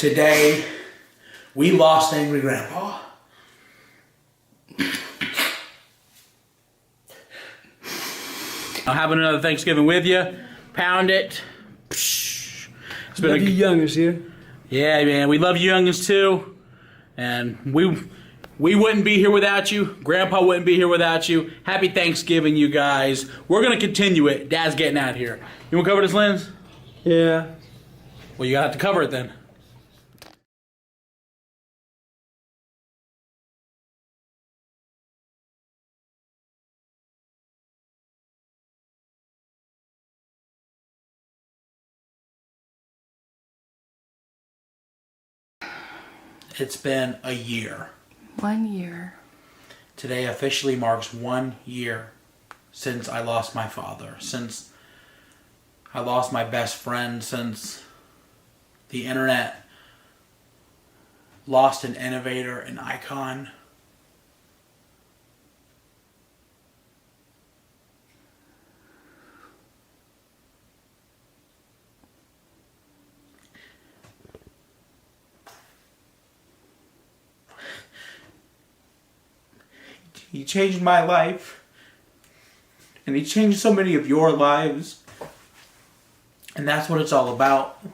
Today, we lost Angry Grandpa. I'm having another Thanksgiving with you. Pound it. It's been Love you youngers here. Yeah, man. We love you youngins too. And we wouldn't be here without you. Grandpa wouldn't be here without you. Happy Thanksgiving, you guys. We're going to continue it. Dad's getting out of here. You want to cover this lens? Yeah. Well, you have to cover it then. It's been a year. 1 year. Today officially marks 1 year since I lost my father, since I lost my best friend, since the internet lost an innovator, an icon. He changed my life, and he changed so many of your lives, and that's what it's all about.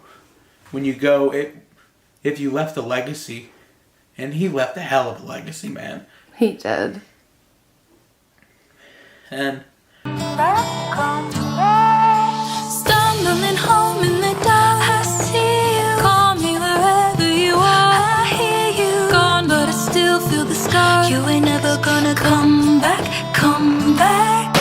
When you go, if you left a legacy, and he left a hell of a legacy, man. He did. And stumbling home in the dark, I see you. Call me wherever you are. I hear you. Gone, but I still feel the scar. You ain't never gonna come back, come back.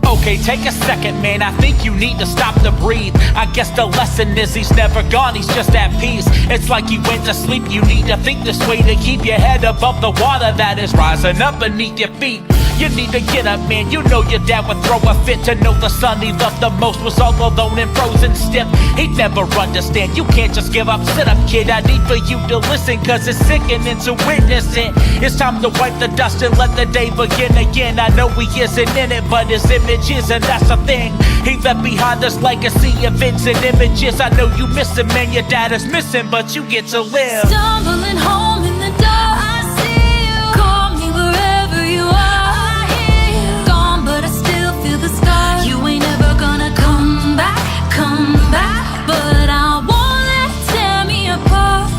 Okay, take a second, man, I think you need to stop to breathe. I guess the lesson is he's never gone, he's just at peace. It's like he went to sleep, you need to think this way to keep your head above the water that is rising up beneath your feet. You need to get up, man, you know your dad would throw a fit to know the son he loved the most was all alone and frozen stiff. He'd never understand, you can't just give up, sit up kid, I need for you to listen, cause it's sickening to witness it. It's time to wipe the dust and let the day begin again. I know he isn't in it, but his image is, and that's the thing. He left behind this legacy of and images. I know you miss him, man, your dad is missing, but you get to live. Stumbling home in the dark, I see you. Call me wherever you are. I hear you. Gone, but I still feel the scars. You ain't ever gonna come back, come back. But I won't let it tear me apart.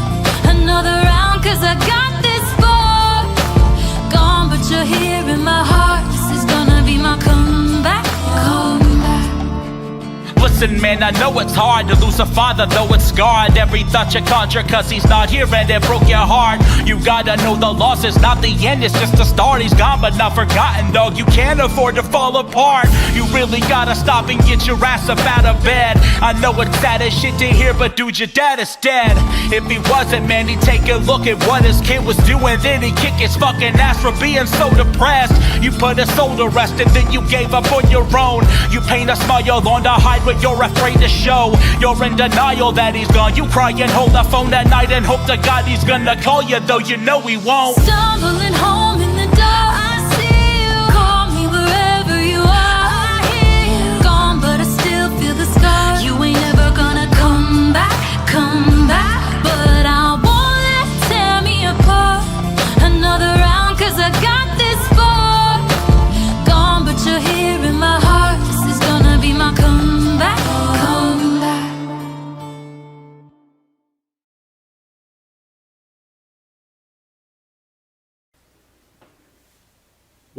Another round, cause I got this far. Gone, but you're here in my heart. This is gonna be my comeback, comeback. Listen, man, I know it's hard to lose a father, though it's scarred. Every thought you conjure, cause he's not here and it broke your heart. You gotta know the loss is not the end, it's just the start. He's gone but not forgotten, dog, you can't afford to fall apart. You really gotta stop and get your ass up out of bed. I know it's sad as shit to hear, but dude, your dad is dead. If he wasn't, man, he'd take a look at what his kid was doing, then he'd kick his fucking ass for being so depressed. You put his soul to rest and then you gave up on your own. You paint a smile on to hide what you're afraid to show. You're in denial that he's gone. You cry and hold the phone at night and hope to God he's gonna call you, though you know he won't. Stumbling home in the dark, I see you. Call me wherever you are. I hear you. Gone, but I still feel the scars. You ain't never gonna come back, come back. But I won't let it tear me apart. Another round, cause I got this far. Gone, but you're here in my heart. This is gonna be my comeback, comeback.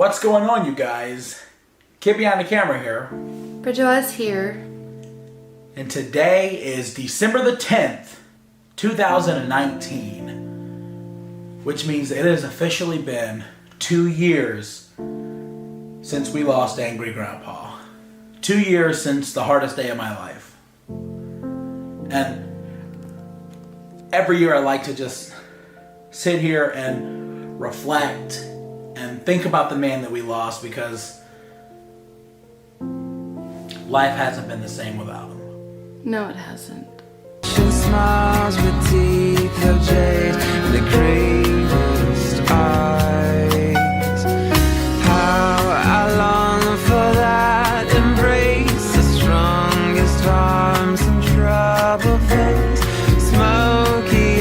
what's going on, you guys? Kid behind the camera here. Bridget's here. And today is December the 10th, 2019. Which means it has officially been 2 years since we lost Angry Grandpa. 2 years since the hardest day of my life. And every year I like to just sit here and reflect and think about the man that we lost, because life hasn't been the same without him. No, it hasn't. She smiles with teeth of jade and the greatest eyes. How I long for that embrace, the strongest arms and troubled face, smoky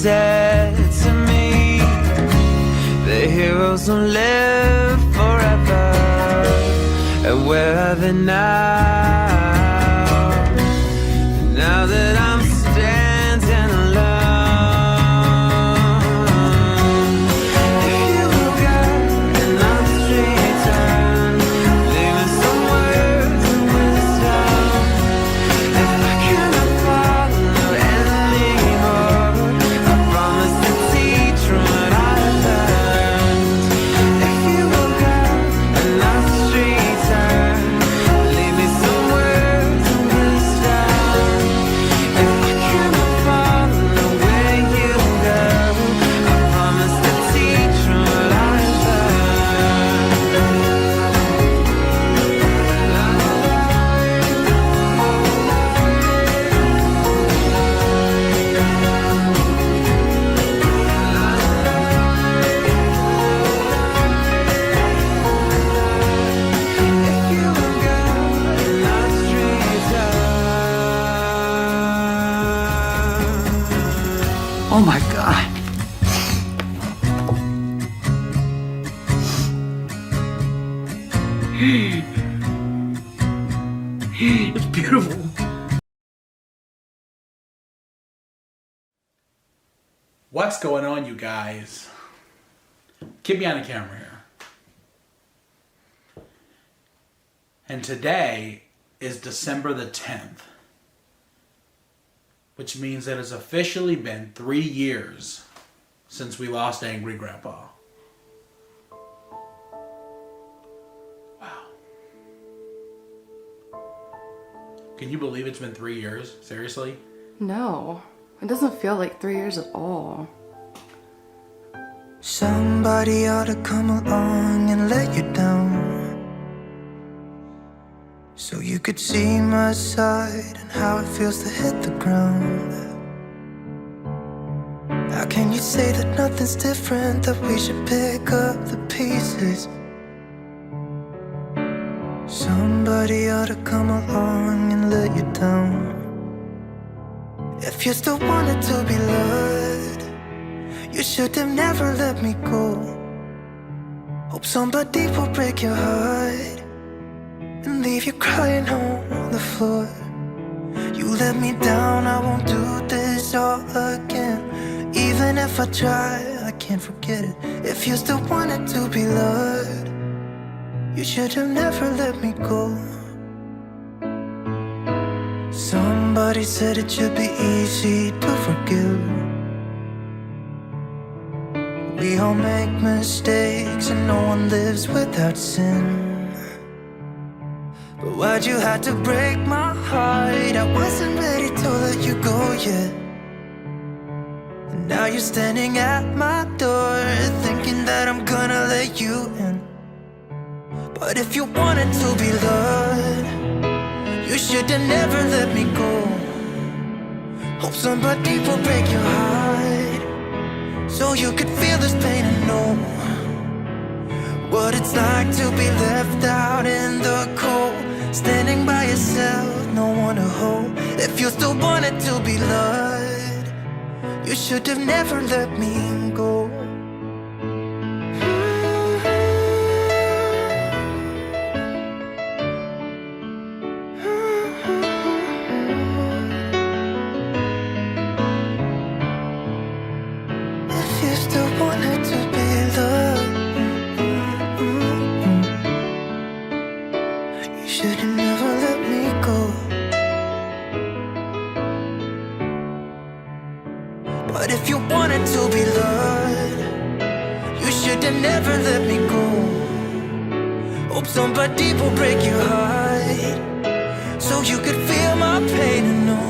said to me, the heroes don't live forever, and where are they now? Now that I'm standing alone, if you look out and I'm straight turn, leaving some words of wisdom. If I cannot follow anymore, I promise to teach from what I learned. If you look out and I'm straight turn, leave me some words of wisdom. If I cannot follow where you go, I promise to teach from what I Oh my God. It's beautiful. What's going on, you guys? Keep me on the camera here. And today is December the 10th, which means that it's officially been 3 years since we lost Angry Grandpa. Wow. Can you believe it's been 3 years? Seriously? No, it doesn't feel like 3 years at all. Somebody ought to come along and let you down, so you could see my side and how it feels to hit the ground. How can you say that nothing's different, that we should pick up the pieces? Somebody ought to come along and let you down. If you still wanted to be loved, you should have never let me go. Hope somebody will break your heart and leave you crying on the floor. You let me down, I won't do this all again. Even if I try, I can't forget it. If you still wanted to be loved, you should have never let me go. Somebody said it should be easy to forgive. We all make mistakes and no one lives without sin. But why'd you have to break my heart? I wasn't ready to let you go yet. And now you're standing at my door, thinking that I'm gonna let you in. But if you wanted to be loved, you should have never let me go. Hope somebody will break your heart, so you could feel this pain and know what it's like to be left out in the cold, standing by yourself, no one to hold. If you still wanted to be loved, you should have never let me go. If you still wanted to be loved, you should have never let me go. But if you wanted to be loved, you should have never let me go. Hope somebody will break your heart, so you could feel my pain and know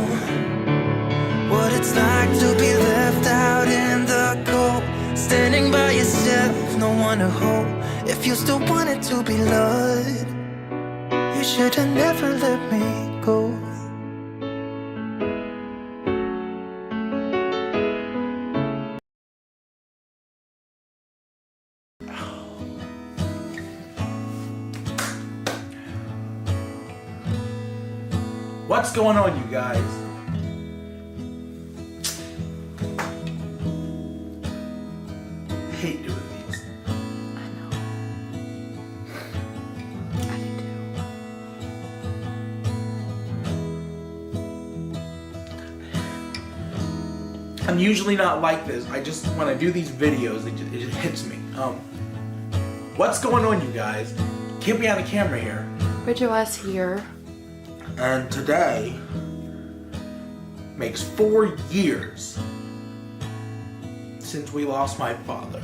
what it's like to be left out in the cold, standing by yourself, no one to hold. If you still wanted to be loved, you should have never let me go. What's going on, you guys? I'm usually not like this. I just, when I do these videos, it just hits me. What's going on, you guys? Get me on the camera here. Bridget West here. And today makes 4 years since we lost my father.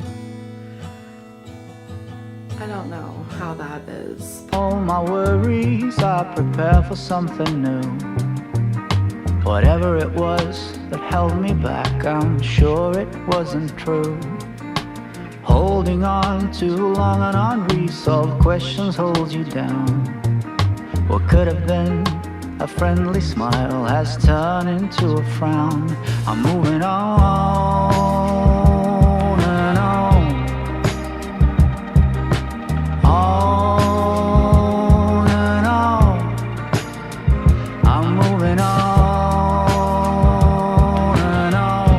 I don't know how that is. All my worries, I prepare for something new. Whatever it was that held me back, I'm sure it wasn't true. Holding on too long and unresolved questions hold you down. What could have been a friendly smile has turned into a frown. I'm moving on and on. On and on. I'm moving on and on.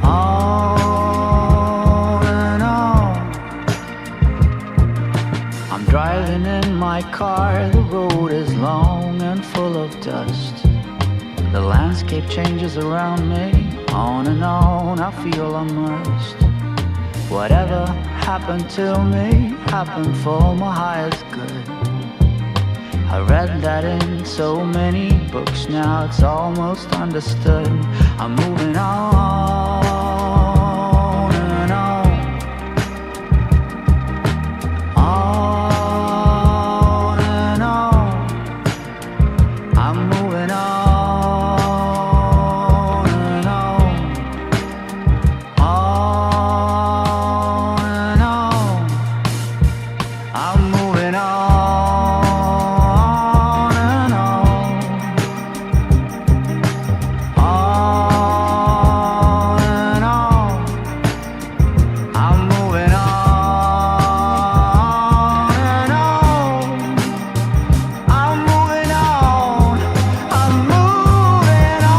On and on. I'm driving in my car, the road is long and full of dust. The landscape changes around me, on and on, I feel immersed. Whatever happened to me, happened for my highest good. I read that in so many books, now it's almost understood. I'm moving on and on. On and on. I'm moving on and on. On and on. I'm moving on and on. On and on. I'm moving on and on. I'm moving on. I'm moving on.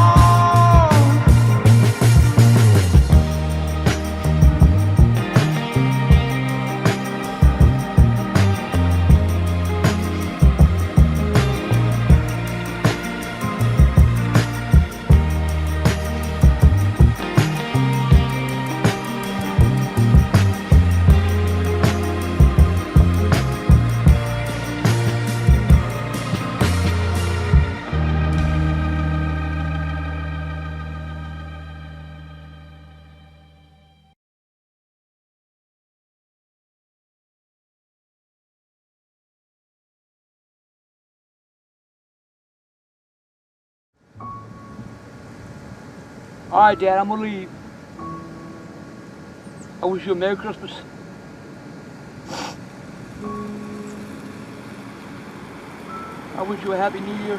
All right, Dad, I'm gonna leave. I wish you a Merry Christmas. I wish you a Happy New Year.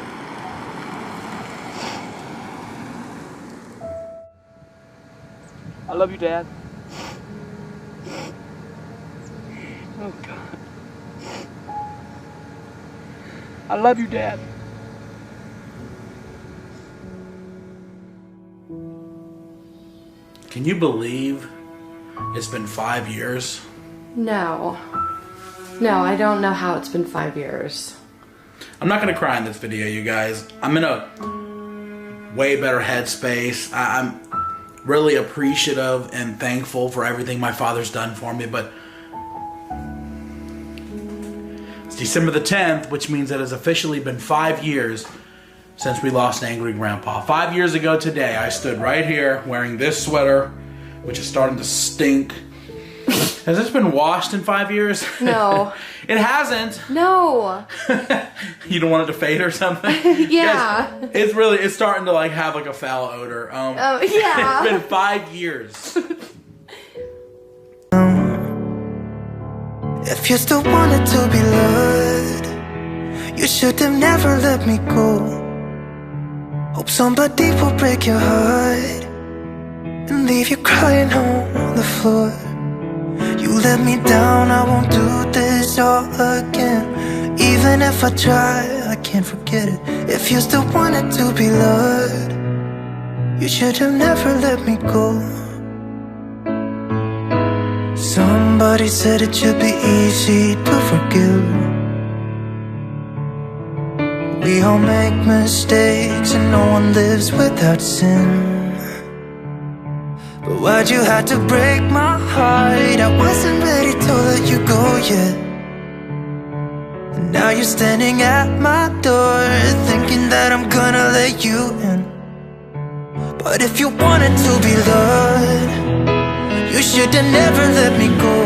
I love you, Dad. Oh, God. I love you, Dad. Can you believe it's been 5 years? No. No, I don't know how it's been 5 years. I'm not gonna cry in this video, you guys. I'm in a way better headspace. I'm really appreciative and thankful for everything my father's done for me, but it's December the 10th, which means that it's officially been 5 years since we lost Angry Grandpa. 5 years ago today, I stood right here wearing this sweater, which is starting to stink. Has this been washed in 5 years? No. It hasn't. No. You don't want it to fade or something? Yeah. Yes, it's starting to like have like a foul odor. Oh, yeah. It's been 5 years. If you still wanted to be loved, you should have never let me go. Hope somebody will break your heart and leave you crying on the floor. You let me down, I won't do this all again. Even if I try, I can't forget it. If you still wanted to be loved, you should have never let me go. Somebody said it should be easy to forgive. We all make mistakes and no one lives without sin. But why'd you have to break my heart? I wasn't ready to let you go yet. And now you're standing at my door, thinking that I'm gonna let you in. But if you wanted to be loved, you should've never let me go.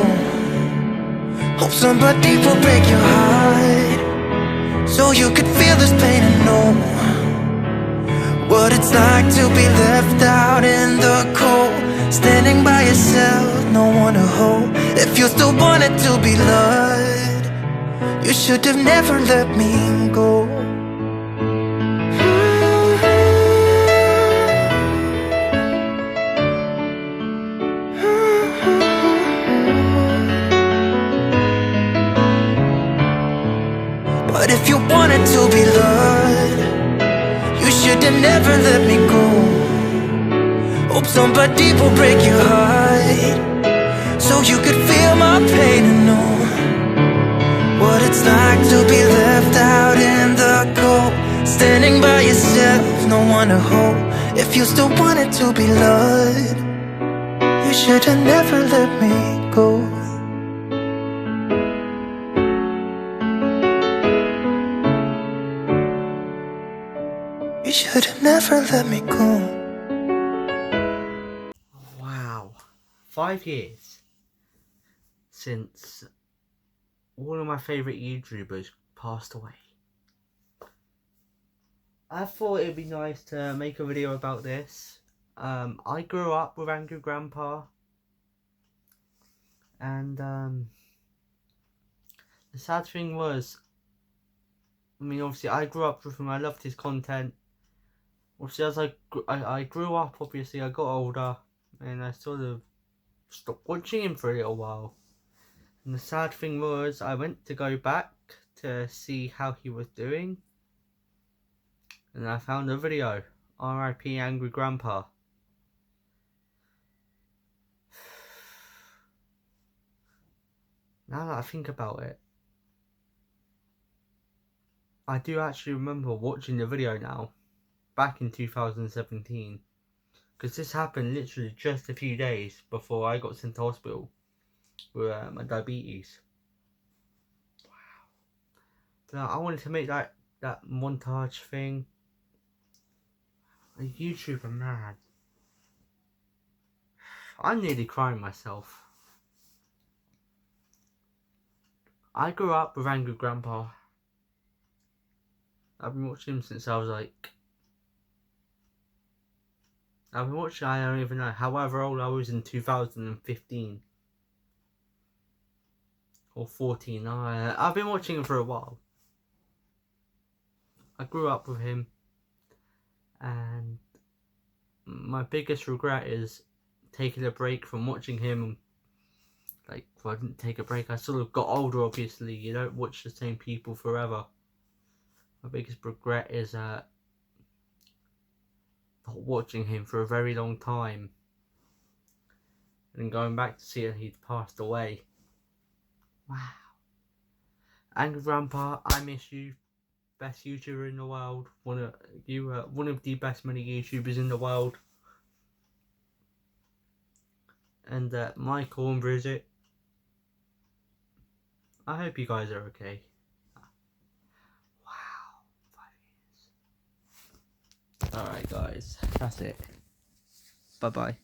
Hope somebody will break your heart, so you could feel this pain and know what it's like to be left out in the cold. Standing by yourself, no one to hold. If you still wanted to be loved, you should have never let me go. But if you wanted to be loved, you should have never let me go. Hope somebody will break your heart, so you could feel my pain and know what it's like to be left out in the cold. Standing by yourself, no one to hold. If you still wanted to be loved, you should have never let me go. You should have never let me go. Wow, 5 years since one of my favourite YouTubers passed away. I thought it'd be nice to make a video about this. I grew up with Angry Grandpa, and the sad thing was, I mean, obviously I grew up with him, I loved his content. Obviously as I grew up, obviously I got older, and I sort of stopped watching him for a little while. And the sad thing was, I went to go back to see how he was doing, and I found a video, R.I.P. Angry Grandpa. Now that I think about it, I do actually remember watching the video now, back in 2017. Because this happened literally just a few days before I got sent to hospital with my diabetes. Wow. So I wanted to make that montage thing. A YouTuber mad. I'm nearly crying myself. I grew up with Angry Grandpa. I've been watching him since I was like... I've been watching, I don't even know, however old I was in 2015. Or 14, I've been watching him for a while. I grew up with him. And my biggest regret is taking a break from watching him. Like, well, I didn't take a break, I sort of got older obviously, you don't watch the same people forever. My biggest regret is not watching him for a very long time and going back to see that he'd passed away. Wow. Angry Grandpa, I miss you. Best YouTuber in the world. One of the best many YouTubers in the world. And Michael and Bridget, I hope you guys are okay. Wow, 5 years. Alright guys, that's it. Bye bye.